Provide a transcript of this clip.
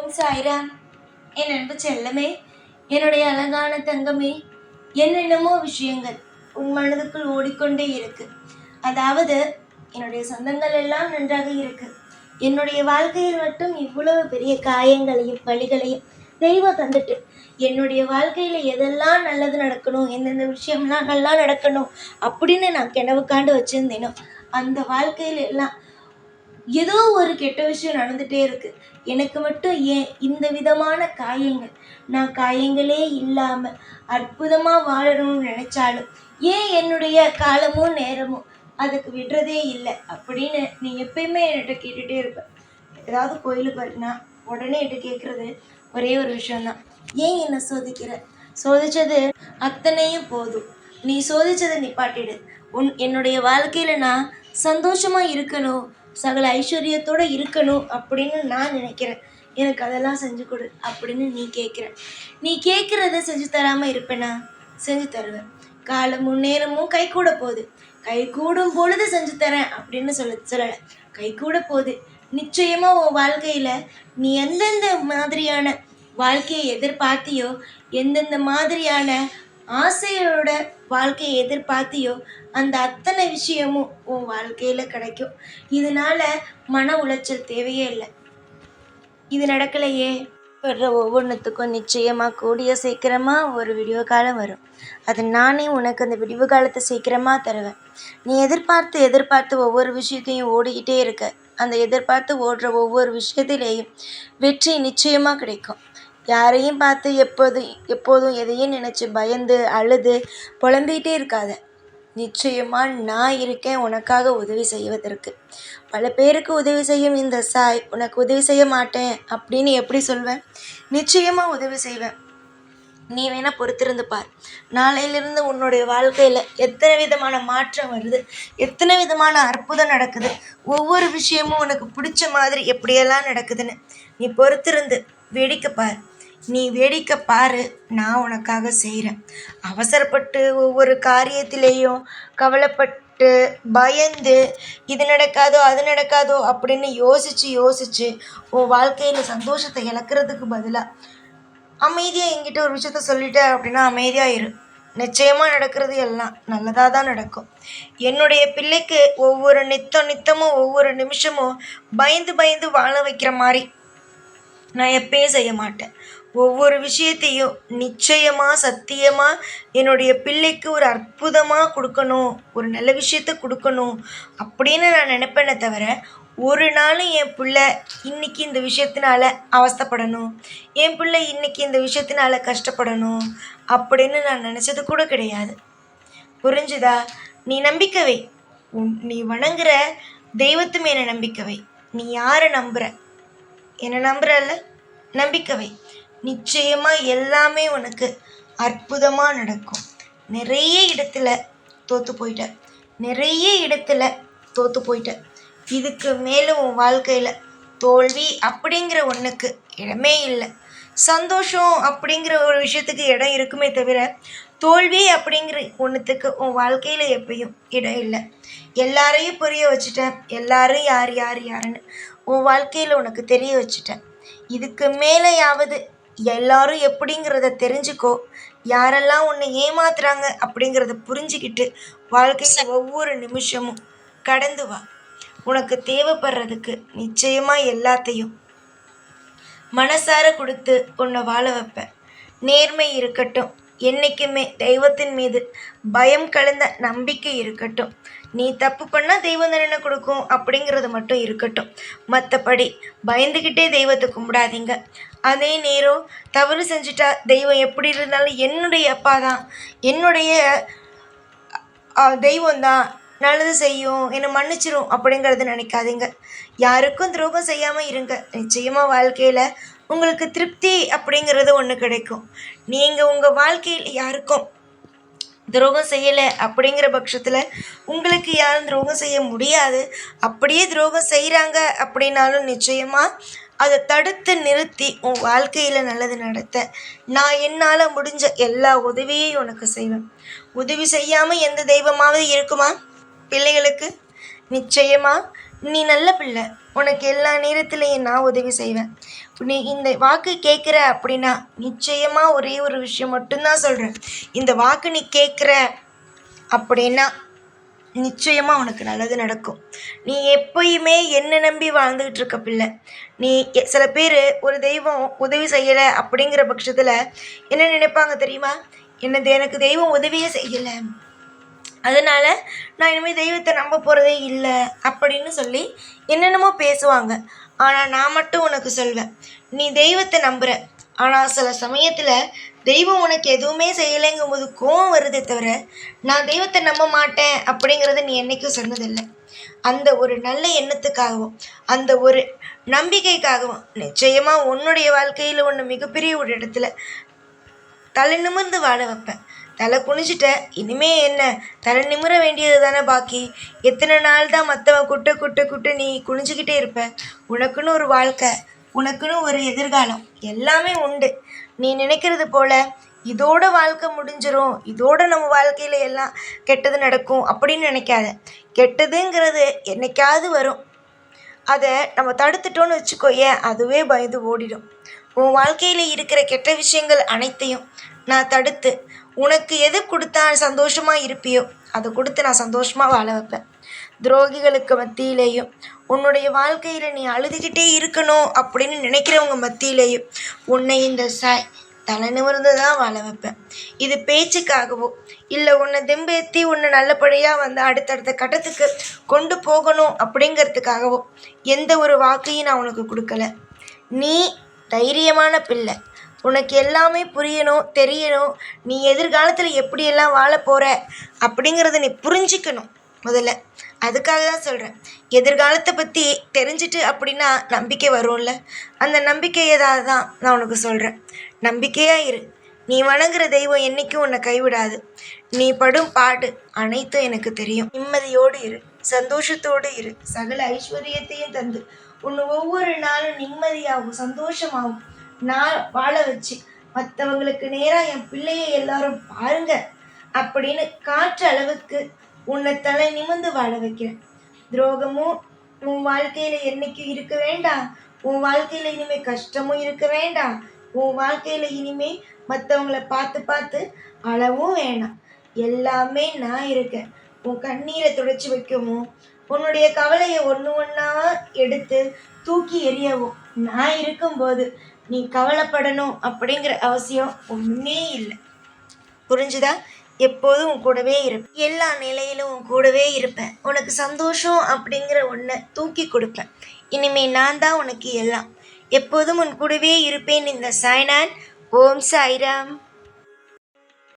ஓம் சாய்ராம். என் அன்பு செல்லமே, என்னுடைய அழகான தங்கமே, என்னென்னமோ விஷயங்கள் உன் மனதுக்குள் ஓடிக்கொண்டே இருக்கு. அதாவது என்னுடைய சொந்தங்கள் எல்லாம் நன்றாக இருக்கு, என்னுடைய வாழ்க்கையில் மட்டும் இவ்வளவு பெரிய காயங்களையும் வழிகளையும் தெய்வம் தந்துட்டு என்னுடைய வாழ்க்கையில எதெல்லாம் நல்லது நடக்கணும், எந்தெந்த விஷயம்லாம் நல்லா நடக்கணும் அப்படின்னு நான் கனவு காண்டு வச்சிருந்தேனோ அந்த வாழ்க்கையில எல்லாம் ஏதோ ஒரு கெட்ட விஷயம் நடந்துட்டே இருக்கு. எனக்கு மட்டும் ஏன் இந்த விதமான காயங்கள்? நான் காயங்களே இல்லாம அற்புதமா வாழணும்னு நினைச்சாலும் ஏன் என்னுடைய காலமும் நேரமும் அதுக்கு விடுறதே இல்லை அப்படின்னு நீ எப்பயுமே என்கிட்ட கேட்டுட்டே இருப்ப. ஏதாவது கோயிலுக்கு வரனா உடனே என்கிட்ட கேட்கறது ஒரே ஒரு விஷயம்தான், ஏன் என்னை சோதிக்கிற? சோதிச்சது அத்தனையும் போதும், நீ சோதிச்சதை நிப்பாட்டிடு. என்னுடைய வாழ்க்கையில நான் சந்தோஷமா இருக்கணும், சகல ஐஸ்வர்யத்தோட இருக்கணும் அப்படின்னு நான் நினைக்கிறேன். எனக்கு அதெல்லாம் செஞ்சு கொடு அப்படின்னு நீ கேட்குறத செஞ்சு தராமல் இருப்பேனா? செஞ்சு தருவேன். காலமும் நேரமும் கை கூட போகுது, கை கூடும் பொழுது செஞ்சு தரேன் அப்படின்னு சொல்லலை, கை கூட போகுது. நிச்சயமாக உன் வாழ்க்கையில் நீ எந்தெந்த மாதிரியான வாழ்க்கையை எதிர்பார்த்தியோ, எந்தெந்த மாதிரியான ஆசையோட வாழ்க்கையை எதிர்பார்த்தியோ அந்த அத்தனை விஷயமும் உன் வாழ்க்கையில் கிடைக்கும். இதனால மன உளைச்சல் தேவையே இல்லை. இது நடக்கலையே, வர்ற ஒவ்வொன்றுத்துக்கும் நிச்சயமாக கூடிய சீக்கிரமாக ஒரு விடிவு காலம் வரும். அது நானே உனக்கு அந்த விடிவு காலத்தை சீக்கிரமாக தருவேன். நீ எதிர்பார்த்து ஒவ்வொரு விஷயத்தையும் ஓடிக்கிட்டே இருக்க. அந்த எதிர்பார்த்து ஓடுற ஒவ்வொரு விஷயத்திலேயும் வெற்றி நிச்சயமாக கிடைக்கும். யாரையும் பார்த்து எப்போதும் எதையும் நினச்சி பயந்து அழுது புலம்பிகிட்டே இருக்காத. நிச்சயமாக நான் இருக்கேன் உனக்காக உதவி செய்வதற்கு. பல பேருக்கு உதவி செய்யும் இந்த சாய் உனக்கு உதவி செய்ய மாட்டேன் அப்படின்னு எப்படி சொல்வேன்? நிச்சயமாக உதவி செய்வேன். நீ வேணா பொறுத்திருந்து பார். நாளையிலிருந்து உன்னுடைய வாழ்க்கையில் எத்தனை விதமான மாற்றம் வருது, எத்தனை விதமான அற்புதம் நடக்குது, ஒவ்வொரு விஷயமும் உனக்கு பிடிச்ச மாதிரி எப்படியெல்லாம் நடக்குதுன்னு நீ பொறுத்திருந்து வேடிக்கை பார். நீ வேடிக்கை பாரு, நான் உனக்காக செய்கிறேன். அவசரப்பட்டு ஒவ்வொரு காரியத்திலேயும் கவலைப்பட்டு பயந்து இது நடக்காதோ அது நடக்காதோ அப்படின்னு யோசிச்சு உன் வாழ்க்கையில் சந்தோஷத்தை இழக்கிறதுக்கு பதிலாக அமைதியாக என்கிட்ட ஒரு விஷயத்த சொல்லிட்ட அப்படின்னா அமைதியாக இரு. நிச்சயமாக நடக்கிறது எல்லாம் நல்லதாக தான் நடக்கும். என்னுடைய பிள்ளைக்கு ஒவ்வொரு நித்தமும் ஒவ்வொரு நிமிஷமும் பயந்து வாழ வைக்கிற மாதிரி நான் எப்பயும் செய்ய மாட்டேன். ஒவ்வொரு விஷயத்தையும் நிச்சயமாக சத்தியமாக என்னுடைய பிள்ளைக்கு ஒரு அற்புதமாக கொடுக்கணும், ஒரு நல்ல விஷயத்த கொடுக்கணும் அப்படின்னு நான் நினைப்பேனே தவிர ஒரு நாளும் என் பிள்ளை இன்னைக்கு இந்த விஷயத்தினால அவஸ்தைப்படணும், என் பிள்ளை இன்னைக்கு இந்த விஷயத்தினால கஷ்டப்படணும் அப்படின்னு நான் நினச்சது கூட கிடையாது. புரிஞ்சுதா? நீ நம்பிக்கை வை. நீ வணங்குற தெய்வத்து மேலே நம்பிக்கை வை. நீ யாரை நம்புற? என்னை நம்புறல்ல? நம்பிக்கை வை. நிச்சயமாக எல்லாமே உனக்கு அற்புதமாக நடக்கும். நிறைய இடத்துல தோற்று போயிட்ட. இதுக்கு மேலும் உன் வாழ்க்கையில் தோல்வி அப்படிங்கிற ஒன்றுக்கு இடமே இல்லை. சந்தோஷம் அப்படிங்கிற ஒரு விஷயத்துக்கு இடம் இருக்குமே தவிர தோல்வி அப்படிங்கிற ஒன்றுத்துக்கு உன் வாழ்க்கையில் எப்பயும் இடம் இல்லை. எல்லாரையும் புரிய வச்சுட்டேன், எல்லாரும் யாருன்னு உன் வாழ்க்கையில் உனக்கு தெரிய வச்சுட்டேன். இதுக்கு மேலேயாவது எல்லாரும் எப்படிங்கிறத தெரிஞ்சுக்கோ. யாரெல்லாம் உன்னை ஏமாத்துறாங்க அப்படிங்கிறத புரிஞ்சுக்கிட்டு வாழ்க்கையில் ஒவ்வொரு நிமிஷமும் கடந்து வா. உனக்கு தேவைப்படுறதுக்கு நிச்சயமாக எல்லாத்தையும் மனசார கொடுத்து உன்னை வாழ வைப்பேன். நேர்மை இருக்கட்டும், என்றைக்குமே தெய்வத்தின் மீது பயம் கலந்த நம்பிக்கை இருக்கட்டும். நீ தப்பு பண்ணால் தெய்வம் தண்டனை கொடுக்கும் அப்படிங்கிறது மட்டும் இருக்கட்டும். மற்றபடி பயந்துக்கிட்டே தெய்வத்தை கும்பிடாதீங்க. அதே நேரம் தவறு செஞ்சுட்டா தெய்வம் எப்படி இருந்தாலும் என்னுடைய அப்பா தான், என்னுடைய தெய்வம் தான், நல்லது செய்யும், என்னை மன்னிச்சிரும் அப்படிங்கிறது நினைக்காதீங்க. யாருக்கும் துரோகம் செய்யாமல் இருங்க. நிச்சயமாக வாழ்க்கையில் உங்களுக்கு திருப்தி அப்படிங்கிறது ஒன்று கிடைக்கும். நீங்கள் உங்கள் வாழ்க்கையில் யாருக்கும் துரோகம் செய்யலை அப்படிங்கிற பட்சத்தில் உங்களுக்கு யாரும் துரோகம் செய்ய முடியாது. அப்படியே துரோகம் செய்கிறாங்க அப்படின்னாலும் நிச்சயமாக அதை தடுத்து நிறுத்தி உன் வாழ்க்கையில் நல்லது நடத்த நான் என்னால் முடிஞ்ச எல்லா உதவியையும் உனக்கு செய்வேன். உதவி செய்யாமல் எந்த தெய்வமாவது இருக்குமா பிள்ளைகளுக்கு? நிச்சயமாக நீ நல்ல பிள்ளை, உனக்கு எல்லா நேரத்துலையும் நான் உதவி செய்வேன். நீ இந்த வாக்கு கேட்குற அப்படின்னா நிச்சயமாக ஒரே ஒரு விஷயம் மட்டும்தான் சொல்கிறேன். இந்த வாக்கு நீ கேட்குற அப்படின்னா நிச்சயமாக உனக்கு நல்லது நடக்கும். நீ எப்பயுமே என்னை நம்பி வாழ்ந்துக்கிட்டு இருக்க பிள்ளை. நீ சில பேர் ஒரு தெய்வம் உதவி செய்யலை அப்படிங்கிற பட்சத்தில் என்ன நினைப்பாங்க தெரியுமா? எனக்கு தெய்வம் உதவியே செய்யலை, அதனால் நான் இனிமேல் தெய்வத்தை நம்ப போகிறதே இல்லை அப்படின்னு சொல்லி என்னென்னமோ பேசுவாங்க. ஆனால் நான் மட்டும் உனக்கு சொல்வேன், நீ தெய்வத்தை நம்புகிற, ஆனால் சில சமயத்தில் தெய்வம் உனக்கு எதுவுமே செய்யலைங்கும் போது கோவம் வருதே தவிர நான் தெய்வத்தை நம்ப மாட்டேன் அப்படிங்கிறத நீ என்றைக்கும் சொன்னதில்லை. அந்த ஒரு நல்ல எண்ணத்துக்காகவும் அந்த ஒரு நம்பிக்கைக்காகவும் நிச்சயமாக உன்னுடைய வாழ்க்கையில் ஒன்று மிகப்பெரிய ஒரு இடத்துல தலை நிமிர்ந்து வாழ வைப்பேன். தலை குனிஞ்சிட்ட, இனிமே என்ன, தலை நிமிர வேண்டியது தானே பாக்கி. எத்தனை நாள் தான் மற்றவன் குட்ட நீ குனிஞ்சிக்கிட்டே இருப்ப? உனக்குன்னு ஒரு வாழ்க்கை, உனக்குன்னு ஒரு எதிர்காலம் எல்லாமே உண்டு. நீ நினைக்கிறது போல இதோட வாழ்க்கை முடிஞ்சிரும், இதோட நம்ம வாழ்க்கையில் எல்லாம் கெட்டது நடக்கும் அப்படின்னு நினைக்காத. கெட்டதுங்கிறது என்னைக்காவது வரும், அதை நம்ம தடுத்துட்டோன்னு வச்சுக்கோயேன், அதுவே பயந்து ஓடிடும். உன் வாழ்க்கையில் இருக்கிற கெட்ட விஷயங்கள் அனைத்தையும் நான் தடுத்து உனக்கு எது கொடுத்தா சந்தோஷமாக இருப்பியோ அதை கொடுத்து நான் சந்தோஷமாக வாழ வைப்பேன். துரோகிகளுக்கு மத்தியிலேயும் உன்னுடைய வாழ்க்கையில் நீ அழுதுகிட்டே இருக்கணும் அப்படின்னு நினைக்கிறவங்க மத்தியிலேயும் உன்னை இந்த சாய் தலை நிமிர்ந்து தான் வாழ வைப்பேன். இது பேச்சுக்காகவோ இல்லை உன்னை தெம்பேற்றி உன்னை நல்லபடியாக வந்து அடுத்தடுத்த கட்டத்துக்கு கொண்டு போகணும் அப்படிங்கிறதுக்காகவோ எந்த ஒரு வாக்கையும் நான் உனக்கு கொடுக்கல. நீ தைரியமான பிள்ளை, உனக்கு எல்லாமே புரியணும், தெரியணும், நீ எதிர்காலத்தில் எப்படியெல்லாம் வாழ போகிற அப்படிங்கிறத நீ புரிஞ்சிக்கணும் முதல்ல. அதுக்காக தான் சொல்கிறேன். எதிர்காலத்தை பற்றி தெரிஞ்சிட்டு அப்படின்னா நம்பிக்கை வரும்ல, அந்த நம்பிக்கையை தான் நான் உனக்கு சொல்கிறேன். நம்பிக்கையாக இரு, நீ வணங்குற தெய்வம் என்றைக்கும் உன்னை கைவிடாது. நீ படும் பாடு அனைத்தும் எனக்கு தெரியும். நிம்மதியோடு இரு, சந்தோஷத்தோடு இரு, சகல ஐஸ்வர்யத்தையும் தந்து உன்னை ஒவ்வொரு நாளும் நிம்மதியாகவும் சந்தோஷமாகவும் நான் வாழ வச்சு மற்றவங்களுக்கு நேராக என் பிள்ளையை எல்லாரும் பாருங்க அப்படின்னு காற்ற அளவுக்கு உன்னை தலை நிமிர்ந்து வாழ வைக்கிறேன். துரோகமும் உன் வாழ்க்கையில என்னைக்கும் இருக்க வேண்டாம். உன் வாழ்க்கையில இனிமே கஷ்டமும் இருக்க வேண்டாம். உன் வாழ்க்கையில இனிமே மற்றவங்கள பார்த்து பார்த்து அளவும் வேணாம். எல்லாமே நான் இருக்கேன். உன் கண்ணீரை துடைச்சி வைக்கவும் உன்னுடைய கவலையை ஒன்று ஒன்றா எடுத்து தூக்கி எறியவும் நான் இருக்கும்போது நீ கவலைப்படணும் அப்படிங்கிற அவசியம் ஒன்றுமே இல்லை. புரிஞ்சுதா? எப்போதும் உன் கூடவே இருப்பேன், எல்லா நிலையிலும் உன் கூடவே இருப்பேன். உனக்கு சந்தோஷம் அப்படிங்கிற ஒன்றை தூக்கி கொடுப்பேன். இனிமே நான் தான் உனக்கு எல்லாம். எப்போதும் உன் கூடவே இருப்பேன். இந்த சாய்நான். ஓம் சாய்ராம்.